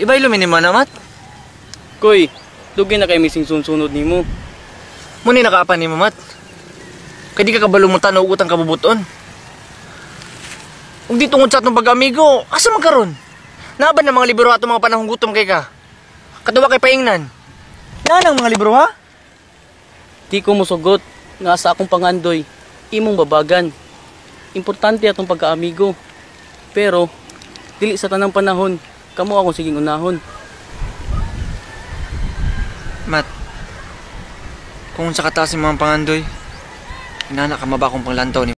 Iba'y luminima na, Mat? Koy, dugay na kay mising sunsunod nimo. Muni nakaapan ni mo, Mat. Kaya di ka kabalumutan o utang kabubuton. Kung di tungod sa atong pag-amigo, asa magkaroon? Naban ng mga libro ato mga panahong gutom kay ka. Katuwa kay paingnan. Yan ang mga libro, ha? Di ko mosugot nga sa akong pangandoy, imong babagan. Importante atong pagkaamigo. Pero, dili sa tanang panahon, kamo akong siging unahon. Mat, kung sa kataas yung mga pangandoy, inana ka mabakong panglantaw ni